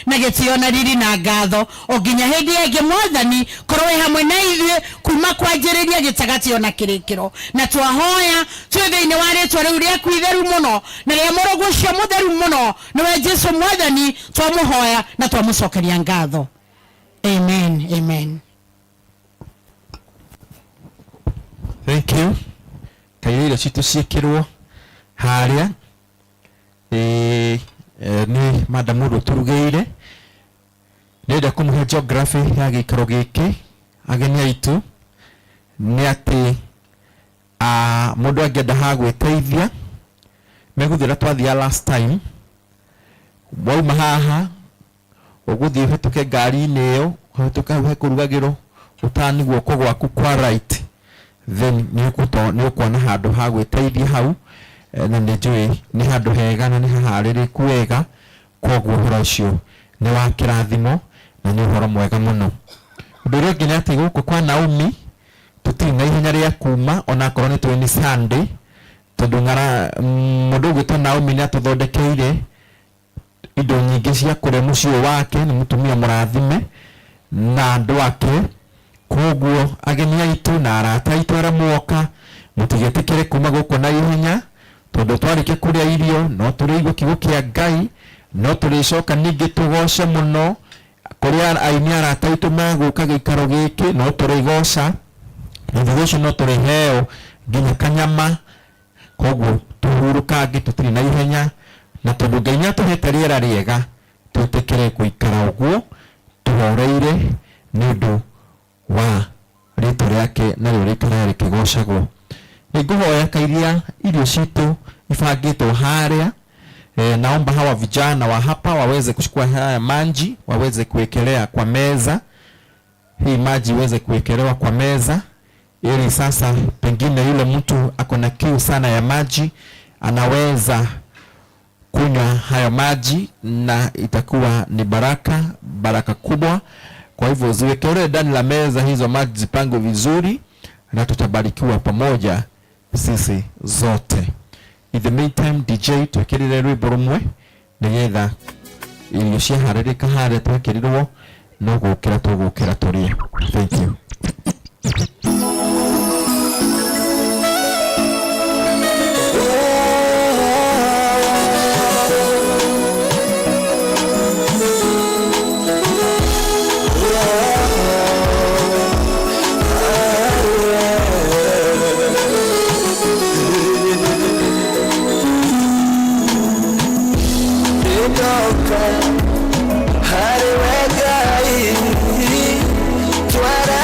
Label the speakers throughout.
Speaker 1: na gĩtĩo na riri na ngatho o nginya hĩndĩ ĩngĩ Mwathani korwo hamwe na ithuĩ kuma kwanjĩrĩria gĩtagatĩ ona kĩrĩkĩro na twahoya twĩ thĩinĩ wa rĩtwa rĩu rĩaku itheru mũno na rĩa Mũrũgũ ũcio mũtheru mũno nĩwe Jesũ Mwathani twamũhoya na twamũcokeria ngatho. Amen. Amen.
Speaker 2: Thank you. Kairĩra citũ ciĩkĩrwo harĩa ni Madam Mũndũ turugĩire nĩenda kũmũhe geography ya gĩikaro gĩkĩ ageni aitũ nĩ atĩ mũndũ angĩenda ha gwĩteithia megũthĩra twathia last time wauma haha ũgũthiĩ ũhetũke ngari-inĩ ĩyo ũhetũka hau hekũrugagĩrwo ũtani guoko gwaku kwa right then nĩ ũkuona handũ ha gwĩteithia hau na nĩ njũĩ nĩ handũ hega na nĩ haharĩrĩku wega koguo ũhoro ũcio nĩ wa kĩrathimo na nĩ ũhoro mwega mũno. Ũndũ ũrĩa ũngĩ nĩ atĩ gũkũ kwa Naomi tũtirĩ na ihenya rĩa kuma onakorwo nĩ tũĩ nĩ Sunday tondũ mũndũ ũgwĩtwo Naomi nĩ atũthondekeire indo nyingĩ cia kũrĩa mũciĩ wake, nĩ mũtumia mũrathime na andũ ake. Koguo ageni aitũ na arata aitũ arĩa muoka mũtigetĩkĩre kuma gũkũ na ihenya tondũ twarĩkia kũrĩa irio no tũrĩigua kiugo kĩa Ngai no tũrĩcoka ningĩ tũgoce mũno kũrĩa aini arata aitũ magũka gĩikaro gĩkĩ no tũrĩgoca na thutha ũcio no tũrĩheo nginya kanyama. Koguo tũhurũkange tũtirĩ na ihenya na tondũ Ngai nĩatũhete rĩera rĩega twĩtĩkĩre gũikara ũguo tũhoreire nĩ ũndũ wa rĩtwa rĩake narĩo rĩikara rĩkĩgocagwo. Nĩngũhoya kairia irio citũ ibangĩtwo harĩa. Naomba hawa vijana wa hapa waweze kuchukua haya maji waweze kuwekelea kwa meza. Hii maji iweze kuwekelewa kwa meza ili sasa pengine yule mtu akona kiu sana ya maji anaweza kunywa hayo maji na itakuwa ni baraka kubwa. Kwa hivyo ziwekelewe ndani la meza hizo maji zipangwe vizuri na tutabarikiwa pamoja sisi zote. In the meantime DJ twekirire rwimbo rumwe nigetha irio ciaharĩrĩka harĩa twekirirwo no gũkĩra tũrĩe. Thank you.
Speaker 3: Hari wegai, tuara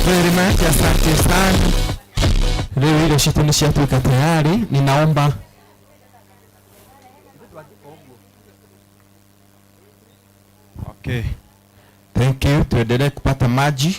Speaker 2: very much. Asante sana. Leo ile shetani shatuka tayari. Ninaomba okay. Thank you. Tuendelee kupata maji.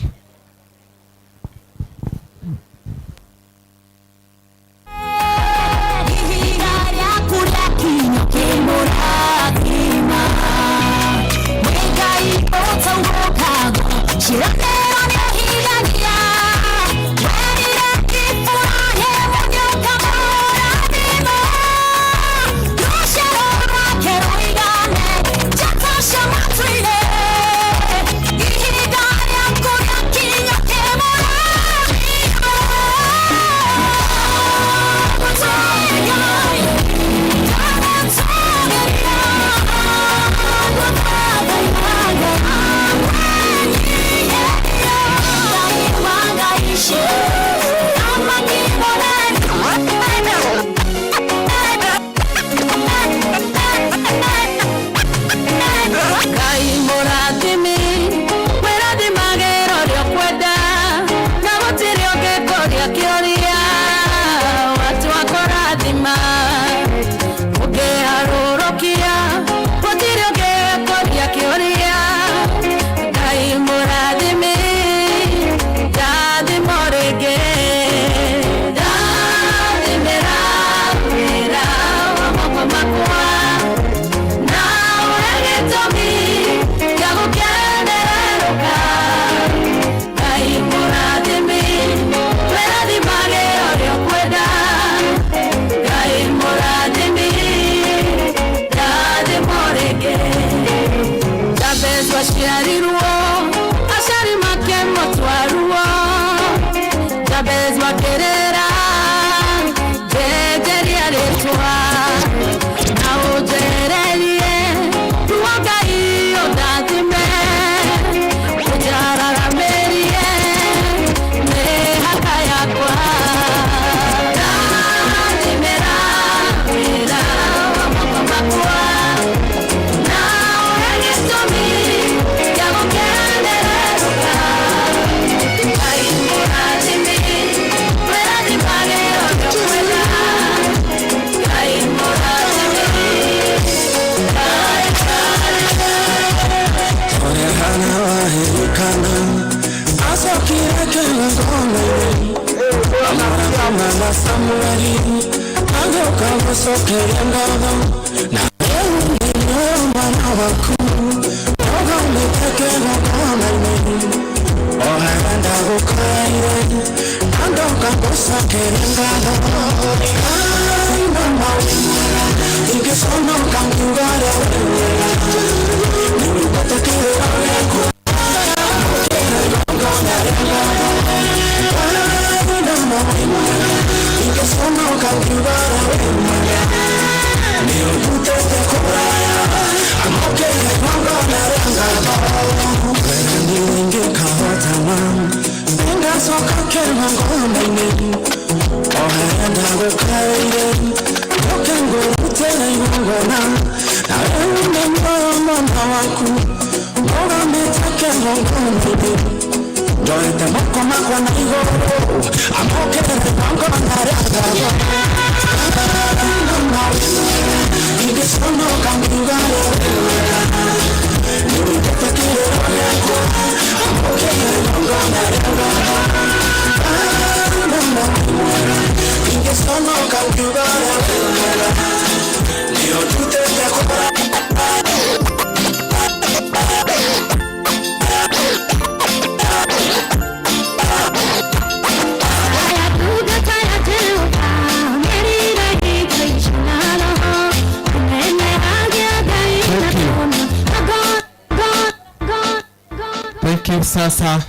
Speaker 2: Sasa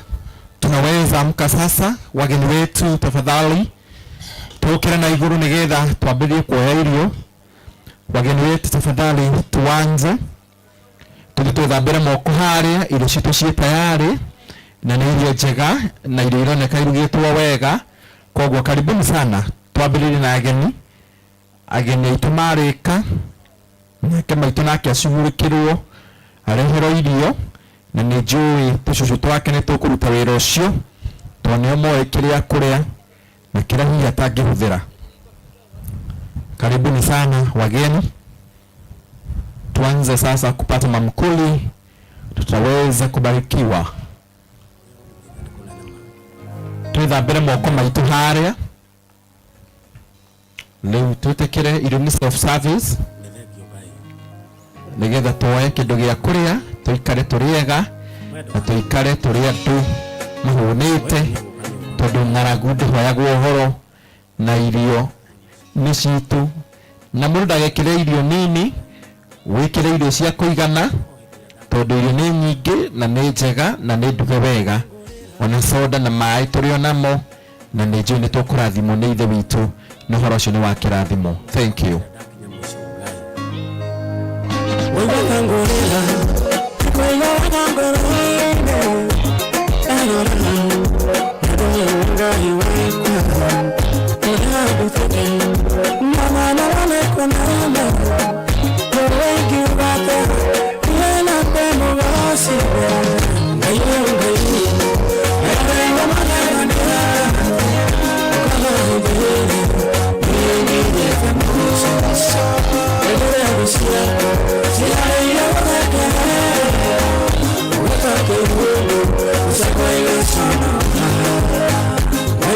Speaker 2: tunaweza tunaweza amka sasa. Wageni wetu tafadhali tukira na iguru nigetha twambirie kuoya irio. Wageni wetu tafadhali tuanze. Tutithambire moko haria, irio citu cie tayari na ni irio njega na irio ironeka irugitwo wega. Koguo karibuni sana. Twambiririe na ageni aitu marika nake maitu nake acugurikirwo arehero irio na ni njui tucucu twake ni tukuruta wira ucio tonio moe kiria kuria na kira hihi atangihuthira. Karibuni sana wageni. Tuanze sasa kupata mamkuli, tutaweza kubarikiwa. Twithambire moko maitu haria. Leo tutekere irio self service nigetha tuoye kindu gia kuria, tuikare turiega na tuikare turi andu mahunite tondu ng'aragu ndihoyagwo uhoro na irio ni citu, na mundu ndagekire irio nini, wikire irio cia kuigana tondu irio ni nyingi na ni njega na ni nduge wega. Ona soda na mai turio namo na ni njui ni tukurathimwo ni ithe witu na horo ucio ni wa kirathimo. Thank you.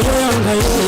Speaker 3: Yo me